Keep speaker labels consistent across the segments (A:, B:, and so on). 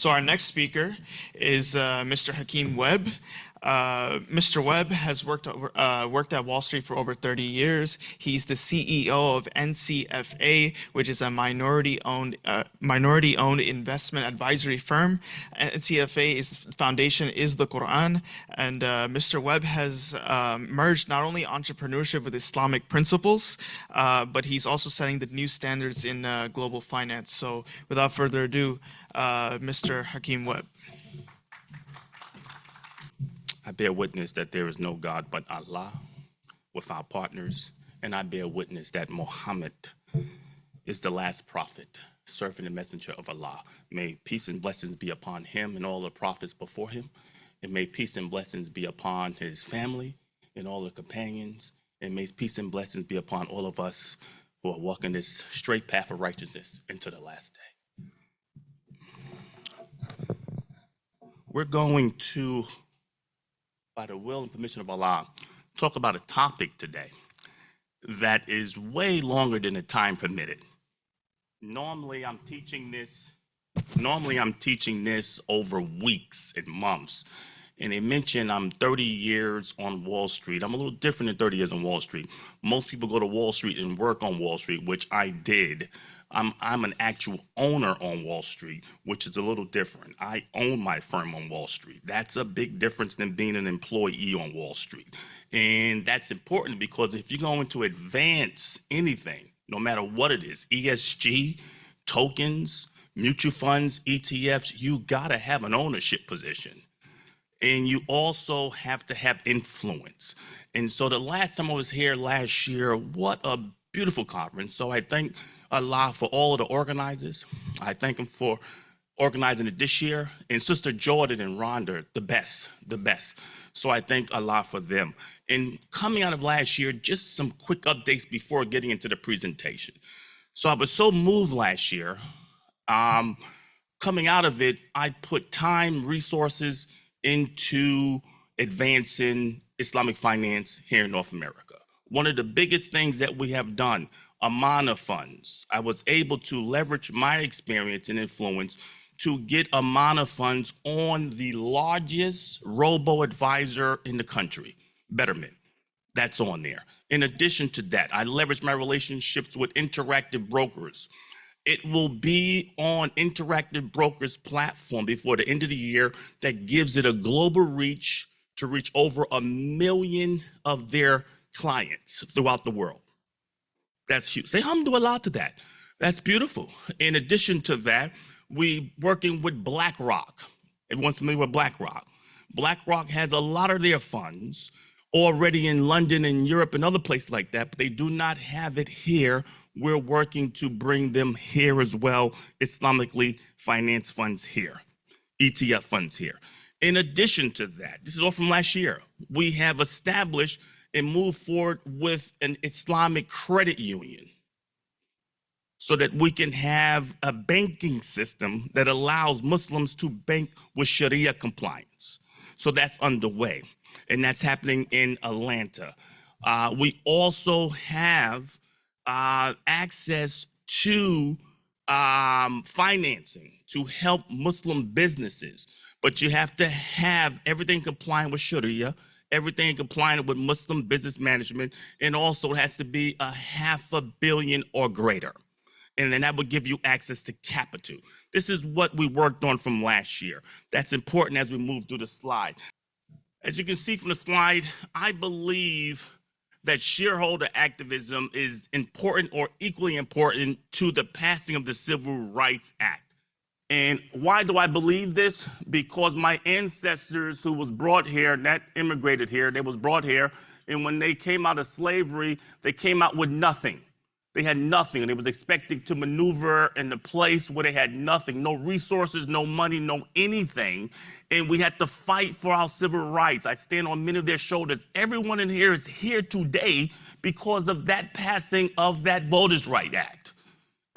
A: So our next speaker is Mr. Hakeem Webb. Mr. Webb has worked at Wall Street for over 30 years. He's the CEO of NCFA, which is a minority-owned investment advisory firm. NCFA's foundation is the Quran, and Mr. Webb has merged not only entrepreneurship with Islamic principles, but he's also setting the new standards in global finance. So without further ado, Mr. Hakeem Webb.
B: I bear witness that there is no God but Allah with our partners, and I bear witness that Muhammad is the last prophet, serving the messenger of Allah. May peace and blessings be upon him and all the prophets before him, and may peace and blessings be upon his family and all the companions, and may peace and blessings be upon all of us who are walking this straight path of righteousness into the last day. We're going to, by the will and permission of Allah, talk about a topic today that is way longer than the time permitted. Normally I'm teaching this over weeks and months. And they mentioned I'm 30 years on Wall Street. I'm a little different than 30 years on Wall Street. Most people go to Wall Street and work on Wall Street, which I did. I'm an actual owner on Wall Street, which is a little different. I own my firm on Wall Street. That's a big difference than being an employee on Wall Street. And that's important because if you're going to advance anything, no matter what it is, ESG, tokens, mutual funds, ETFs, you gotta have an ownership position. And you also have to have influence. And so the last time I was here last year, what a beautiful conference. So I thank Allah for all of the organizers. I thank him for organizing it this year. And Sister Jordan and Rhonda, the best. So I thank Allah for them. And coming out of last year, just some quick updates before getting into the presentation. So I was so moved last year. Coming out of it, I put time, resources into advancing Islamic finance here in North America. One of the biggest things that we have done, Amana funds. I was able to leverage my experience and influence to get Amana funds on the largest robo-advisor in the country, Betterment. That's on there. In addition to that, I leveraged my relationships with Interactive Brokers. It will be on Interactive Brokers platform before the end of the year that gives it a global reach to reach over 1 million of their clients throughout the world. That's huge. Say alhamdulillah to that. That's beautiful. In addition to that, we working with BlackRock. Everyone's familiar with BlackRock. BlackRock has a lot of their funds already in London and Europe and other places like that, but they do not have it here. We're working to bring them here as well, Islamically financed funds here, ETF funds here. In addition to that, this is all from last year, we have established and moved forward with an Islamic credit union so that we can have a banking system that allows Muslims to bank with Sharia compliance. So that's underway, and that's happening in Atlanta. We also have access to financing to help Muslim businesses, but you have to have everything compliant with Sharia, everything compliant with Muslim business management, and also it has to be $500 million or greater. And then that would give you access to capital. This is what we worked on from last year. That's important as we move through the slide. As you can see from the slide, I believe that shareholder activism is important or equally important to the passing of the Civil Rights Act. And why do I believe this? Because my ancestors who was brought here, that immigrated here, they was brought here, and when they came out of slavery, they came out with nothing. They had nothing, and they was expected to maneuver in a place where they had nothing, no resources, no money, no anything, and we had to fight for our civil rights. I stand on many of their shoulders. Everyone in here is here today because of that passing of that Voters' Right Act.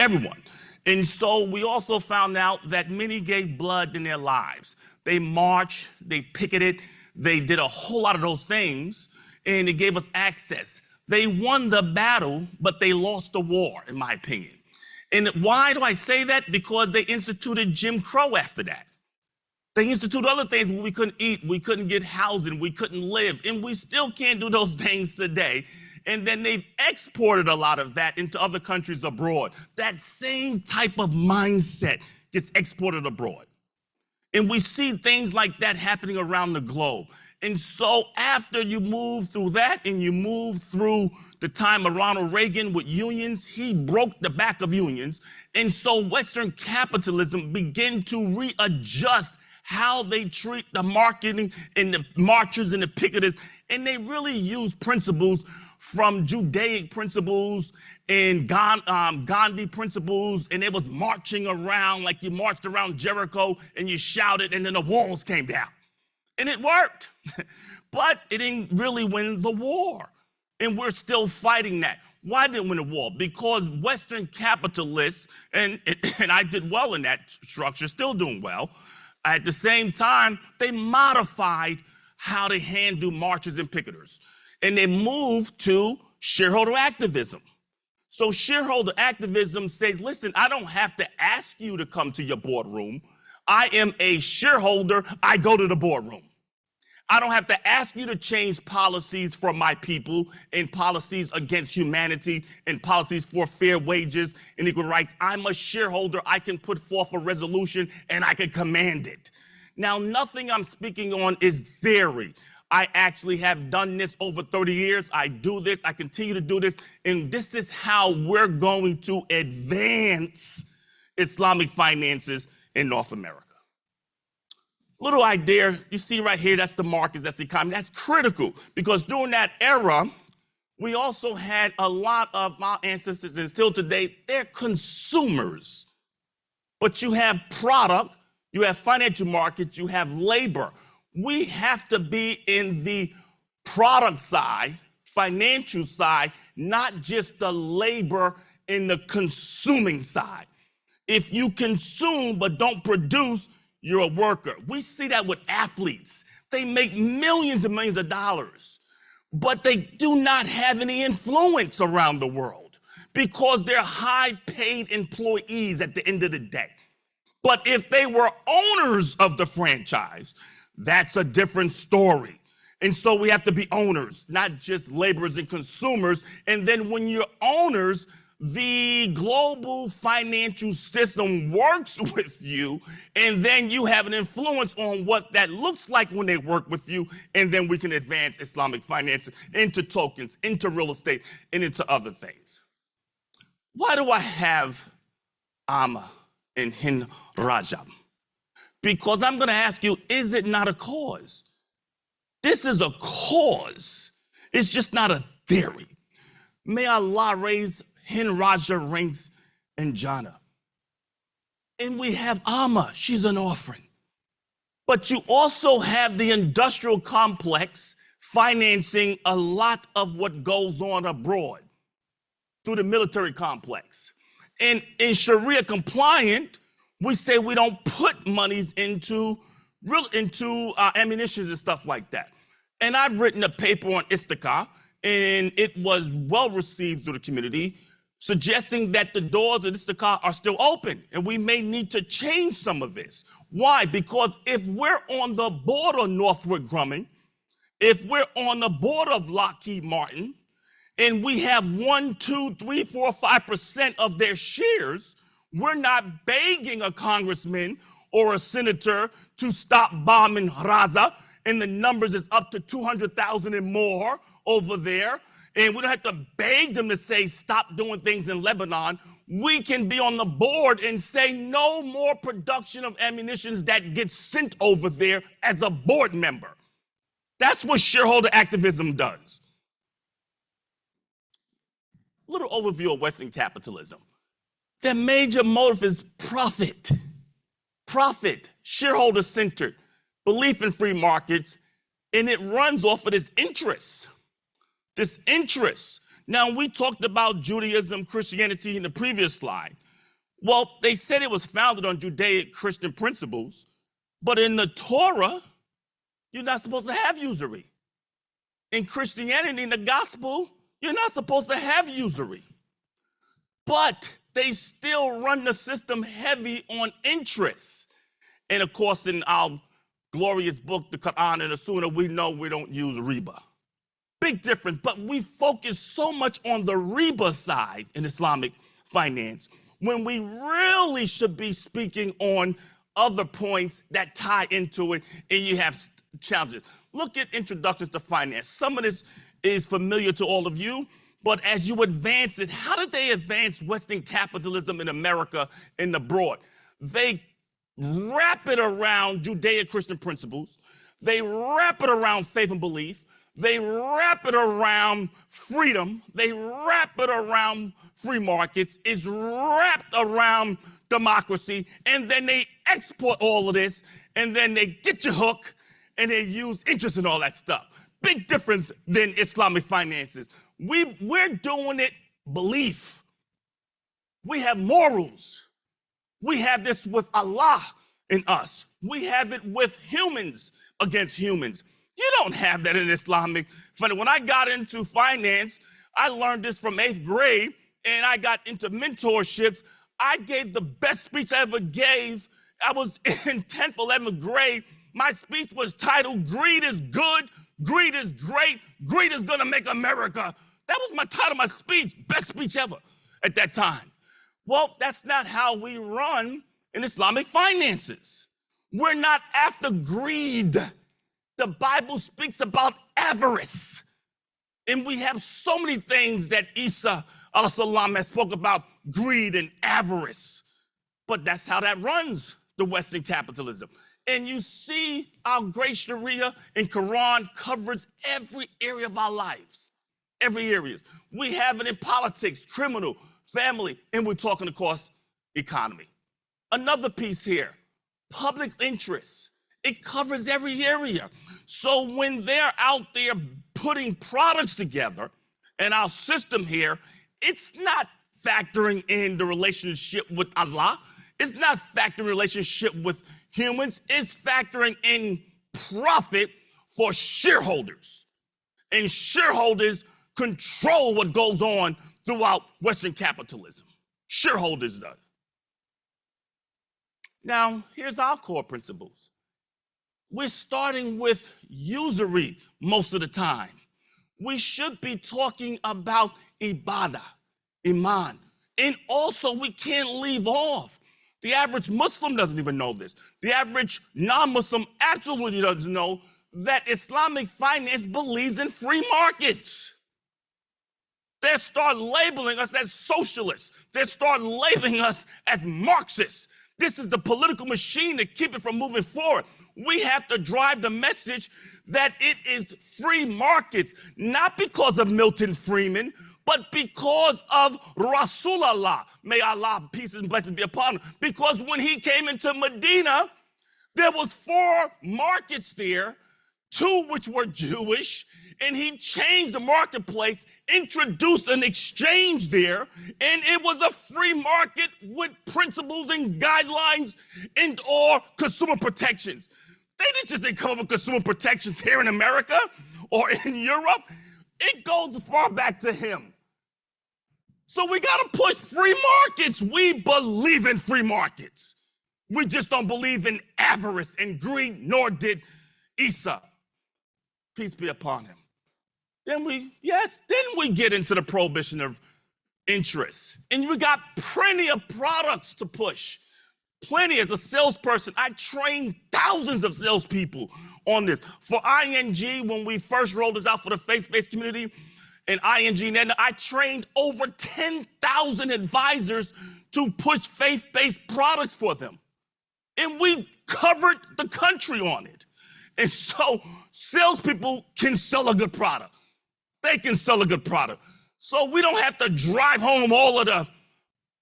B: Everyone. And so we also found out that many gave blood in their lives. They marched, they picketed, they did a whole lot of those things, and it gave us access. They won the battle, but they lost the war, in my opinion. And why do I say that? Because they instituted Jim Crow after that. They instituted other things where we couldn't eat, we couldn't get housing, we couldn't live, and we still can't do those things today. And then they've exported a lot of that into other countries abroad. That same type of mindset gets exported abroad. And we see things like that happening around the globe. And so after you move through that and you move through the time of Ronald Reagan with unions, he broke the back of unions. And so Western capitalism began to readjust how they treat the marketing and the marchers and the picketers. And they really use principles from Judaic principles and Gandhi principles, and it was marching around like you marched around Jericho and you shouted and then the walls came down. And it worked, but it didn't really win the war. And we're still fighting that. Why didn't win the war? Because Western capitalists, and I did well in that structure, still doing well. At the same time, they modified how they handle marchers and picketers. And they moved to shareholder activism. So shareholder activism says, listen, I don't have to ask you to come to your boardroom. I am a shareholder. I go to the boardroom. I don't have to ask you to change policies for my people and policies against humanity and policies for fair wages and equal rights. I'm a shareholder. I can put forth a resolution and I can command it. Now, nothing I'm speaking on is theory. I actually have done this over 30 years. I do this. I continue to do this. And this is how we're going to advance Islamic finances in North America. Little idea, you see right here, that's the markets, that's the economy. That's critical because during that era, we also had a lot of our ancestors, and still today, they're consumers. But you have product, you have financial markets, you have labor. We have to be in the product side, financial side, not just the labor in the consuming side. If you consume but don't produce, you're a worker. We see that with athletes. They make millions and millions of dollars, but they do not have any influence around the world because they're high-paid employees at the end of the day. But if they were owners of the franchise, that's a different story. And so we have to be owners, not just laborers and consumers. And then when you're owners, the global financial system works with you, and then you have an influence on what that looks like when they work with you, and then we can advance Islamic finance into tokens, into real estate, and into other things. Why do I have Amma and Hind Rajab? Because I'm going to ask you, is it not a cause? This is a cause. It's just not a theory. May Allah raise Hind Raja ranks and Jannah. And we have Amma, she's an orphan. But you also have the industrial complex financing a lot of what goes on abroad through the military complex. And in Sharia compliant, we say we don't put monies into ammunition and stuff like that. And I've written a paper on Istiqah, and it was well received through the community, suggesting that the doors of Istiqah are still open, and we may need to change some of this. Why? Because if we're on the border of Northrop Grumman, if we're on the border of Lockheed Martin, and we have 1, 2, 3, 4, 5% of their shares, we're not begging a congressman or a senator to stop bombing Gaza, and the numbers is up to 200,000 and more over there. And we don't have to beg them to say, stop doing things in Lebanon. We can be on the board and say no more production of ammunition that gets sent over there as a board member. That's what shareholder activism does. Little overview of Western capitalism. Their major motive is profit. Profit, shareholder-centered, belief in free markets, and it runs off of this interest. This interest. Now, we talked about Judaism, Christianity in the previous slide. Well, they said it was founded on Judaic Christian principles, but in the Torah, you're not supposed to have usury. In Christianity, in the gospel, you're not supposed to have usury. But they still run the system heavy on interest. And of course, in our glorious book, the Quran and the Sunnah, we know we don't use riba. Big difference, but we focus so much on the riba side in Islamic finance when we really should be speaking on other points that tie into it, and you have challenges. Look at introductions to finance. Some of this is familiar to all of you, but as you advance it, how did they advance Western capitalism in America and abroad? They wrap it around Judeo-Christian principles. They wrap it around faith and belief. They wrap it around freedom. They wrap it around free markets. It's wrapped around democracy. And then they export all of this, and then they get your hook, and they use interest and all that stuff. Big difference than Islamic finances. We're doing it belief. We have morals. We have this with Allah in us. We have it with humans against humans. You don't have that in Islamic finance. When I got into finance, I learned this from 8th grade, and I got into mentorships. I gave the best speech I ever gave. I was in 10th, 11th grade. My speech was titled, "Greed is Good, Greed is Great, Greed is Gonna Make America." That was my title, my speech, best speech ever at that time. Well, that's not how we run in Islamic finances. We're not after greed. The Bible speaks about avarice. And we have so many things that Isa alayhi salam has spoke about, greed and avarice. But that's how that runs the Western capitalism. And you see our great Sharia and Quran covers every area of our lives. Every area. We have it in politics, criminal, family, and we're talking, of course, economy. Another piece here, public interest. It covers every area. So when they're out there putting products together in our system here, it's not factoring in the relationship with Allah. It's not factoring relationship with humans. It's factoring in profit for shareholders. And shareholders control what goes on throughout Western capitalism. Shareholders do. Now, here's our core principles. We're starting with usury most of the time. We should be talking about ibadah, iman. And also, we can't leave off. The average Muslim doesn't even know this. The average non-Muslim absolutely doesn't know that Islamic finance believes in free markets. They start labeling us as socialists. They start labeling us as Marxists. This is the political machine to keep it from moving forward. We have to drive the message that it is free markets, not because of Milton Friedman, but because of Rasulullah. May Allah, peace and blessings be upon him. Because when he came into Medina, there was 4 markets there, 2 which were Jewish, and he changed the marketplace, introduced an exchange there, and it was a free market with principles and guidelines and or consumer protections. They didn't come up with consumer protections here in America or in Europe. It goes far back to him. So we gotta push free markets. We believe in free markets. We just don't believe in avarice and greed, nor did Isa. Peace be upon him. Then we get into the prohibition of interest. And we got plenty of products to push. Plenty. As a salesperson, I trained thousands of salespeople on this. For ING, when we first rolled this out for the faith-based community, and ING, and I trained over 10,000 advisors to push faith-based products for them. And we covered the country on it. And so salespeople can sell a good product. They can sell a good product. So we don't have to drive home all of the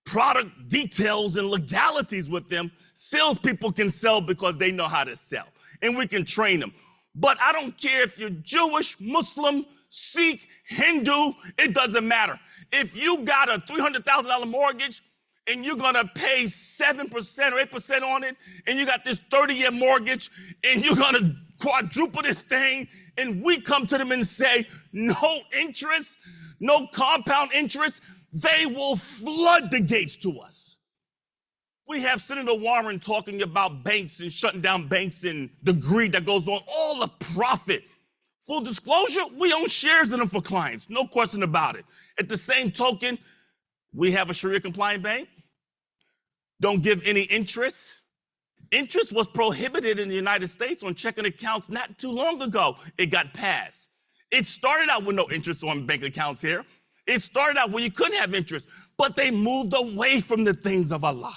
B: product details and legalities with them. Salespeople can sell because they know how to sell, and we can train them. But I don't care if you're Jewish, Muslim, Sikh, Hindu, it doesn't matter. If you got a $300,000 mortgage and you're gonna pay 7% or 8% on it, and you got this 30-year mortgage, and you're gonna quadruple this thing, and we come to them and say, no interest, no compound interest, they will flood the gates to us. We have Senator Warren talking about banks and shutting down banks and the greed that goes on, all the profit. Full disclosure, we own shares in them for clients, no question about it. At the same token, we have a Sharia compliant bank. Don't give any interest. Interest was prohibited in the United States on checking accounts not too long ago. It got passed. It started out with no interest on bank accounts here. It started out where you couldn't have interest, but they moved away from the things of Allah.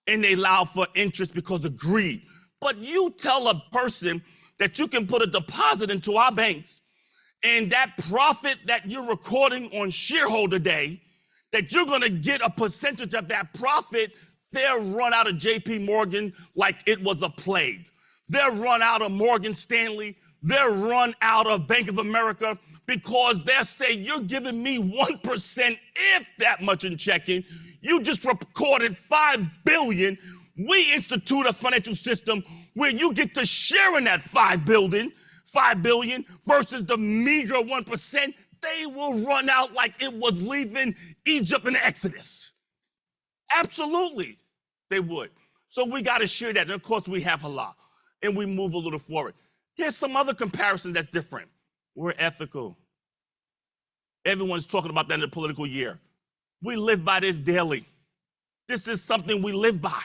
B: And they allow for interest because of greed. But you tell a person that you can put a deposit into our banks, and that profit that you're recording on shareholder day, that you're gonna get a percentage of that profit, they'll run out of JP Morgan like it was a plague. They'll run out of Morgan Stanley. They'll run out of Bank of America because they'll say, you're giving me 1%, if that much in checking. You just recorded 5 billion. We institute a financial system where you get to share in that 5 billion versus the meager 1%. They will run out like it was leaving Egypt in the Exodus. Absolutely, they would. So we got to share that. And of course, we have halal, and we move a little forward. Here's some other comparison that's different. We're ethical. Everyone's talking about that in the political year. We live by this daily. This is something we live by.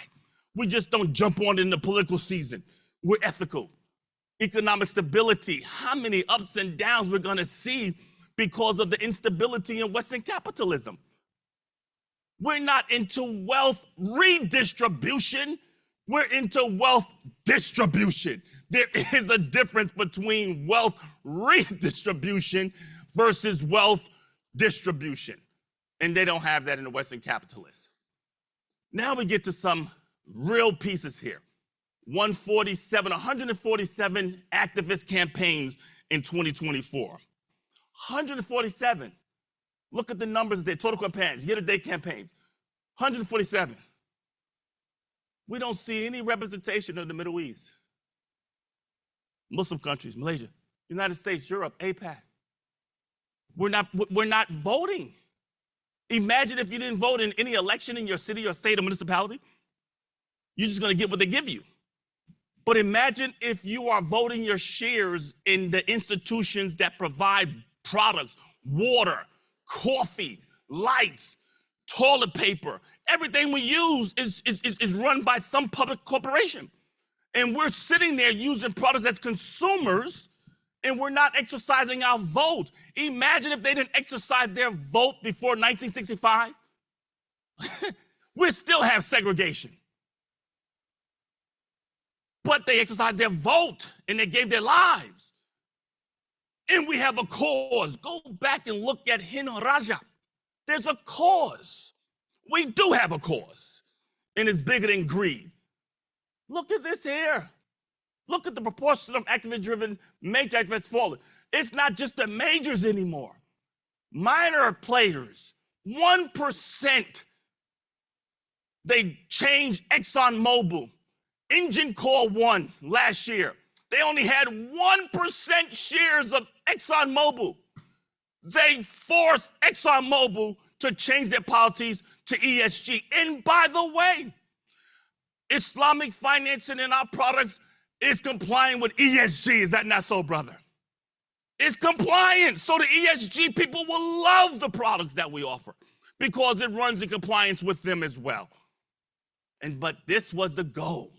B: We just don't jump on it in the political season. We're ethical. Economic stability. How many ups and downs we're going to see because of the instability in Western capitalism? We're not into wealth redistribution. We're into wealth distribution. There is a difference between wealth redistribution versus wealth distribution. And they don't have that in the Western capitalists. Now we get to some real pieces here. 147 activist campaigns in 2024. 147. Look at the numbers there, total campaigns, year-to-date campaigns. 147. We don't see any representation of the Middle East. Muslim countries, Malaysia, United States, Europe, APAC. We're not voting. Imagine if you didn't vote in any election in your city or state or municipality. You're just going to get what they give you. But imagine if you are voting your shares in the institutions that provide products, water, coffee, lights, toilet paper. Everything we use is run by some public corporation. And we're sitting there using products as consumers, and we're not exercising our vote. Imagine if they didn't exercise their vote before 1965. We still have segregation. But they exercised their vote, and they gave their lives. And we have a cause. Go back and look at Hind Rajab. There's a cause. We do have a cause, and it's bigger than greed. Look at this here. Look at the proportion of activist-driven major activists falling. It's not just the majors anymore. Minor players, 1%. They changed ExxonMobil, Engine Core 1 last year. They only had 1% shares of ExxonMobil. They forced ExxonMobil to change their policies to ESG. And by the way, Islamic financing in our products is complying with ESG. Is that not so, brother? It's compliant. So the ESG people will love the products that we offer because it runs in compliance with them as well. But this was the goal.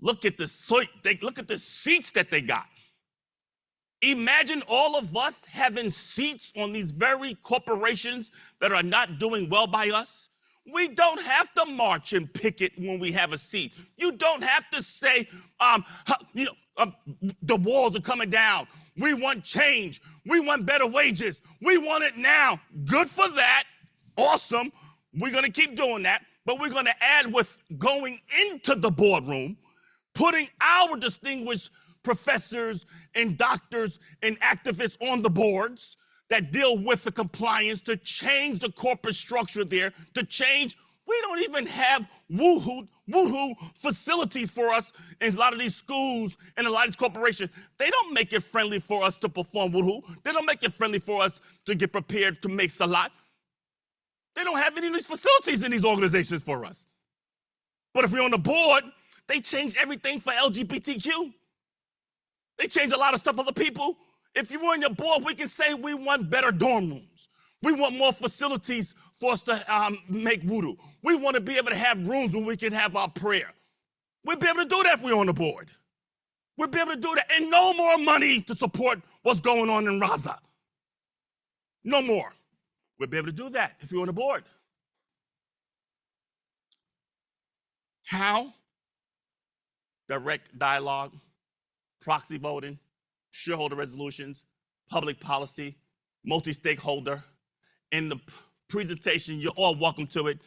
B: Look at the seats that they got. Imagine all of us having seats on these very corporations that are not doing well by us. We don't have to march and picket when we have a seat. You don't have to say, the walls are coming down. We want change. We want better wages. We want it now. Good for that. Awesome. We're going to keep doing that. But we're going to add with going into the boardroom, putting our distinguished professors and doctors and activists on the boards that deal with the compliance to change the corporate structure there, to change. We don't even have woohoo facilities for us in a lot of these schools and a lot of these corporations. They don't make it friendly for us to perform woohoo. They don't make it friendly for us to get prepared to make salat. They don't have any of these facilities in these organizations for us. But if we're on the board, they change everything for LGBTQ. They change a lot of stuff for the people. If you're on your board, we can say we want better dorm rooms. We want more facilities for us to make wudu. We want to be able to have rooms where we can have our prayer. We'll be able to do that if we're on the board. We'll be able to do that. And no more money to support what's going on in Raza. No more. We'll be able to do that if you're on the board. How? Direct dialogue, proxy voting, shareholder resolutions, public policy, multi-stakeholder. In the presentation, you're all welcome to it.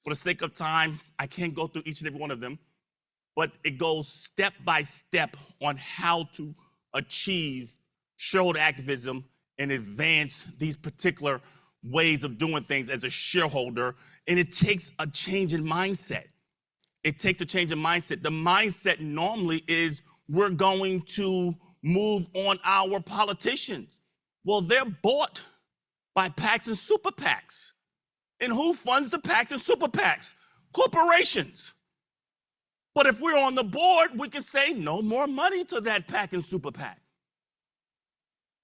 B: For the sake of time, I can't go through each and every one of them, but it goes step by step on how to achieve shareholder activism and advance these particular ways of doing things as a shareholder. And it takes a change in mindset. It takes a change in mindset. The mindset normally is we're going to move on our politicians. Well, they're bought by PACs and super PACs. And who funds the PACs and super PACs? Corporations. But if we're on the board, we can say no more money to that PAC and super PAC.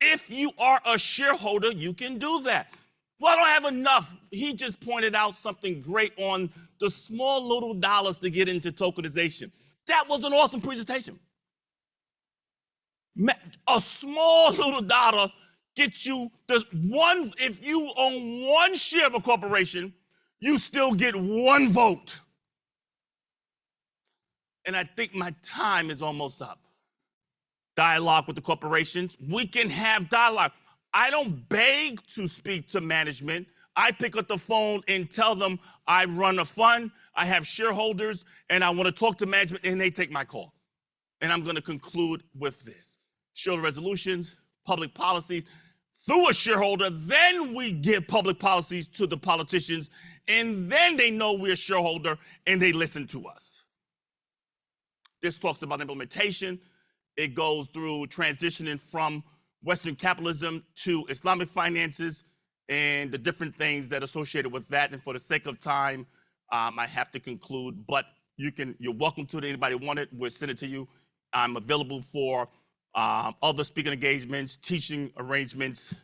B: If you are a shareholder, you can do that. Well, I don't have enough. He just pointed out something great on the small little dollars to get into tokenization. That was an awesome presentation. A small little dollar gets you, there's one, if you own one share of a corporation, you still get one vote. And I think my time is almost up. Dialogue with the corporations. We can have dialogue. I don't beg to speak to management. I pick up the phone and tell them I run a fund, I have shareholders, and I want to talk to management, and they take my call. And I'm going to conclude with this. Shareholder resolutions, public policies, through a shareholder, then we give public policies to the politicians, and then they know we're a shareholder, and they listen to us. This talks about implementation. It goes through transitioning from Western capitalism to Islamic finances and the different things that are associated with that. And for the sake of time, I have to conclude, but you're welcome to it. Anybody want it, we'll send it to you. I'm available for other speaking engagements, teaching arrangements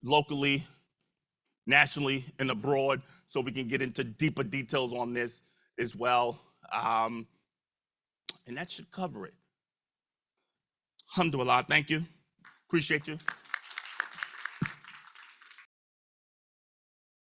B: locally, nationally, and abroad, so we can get into deeper details on this as well. And that should cover it. Alhamdulillah, thank you. Appreciate you.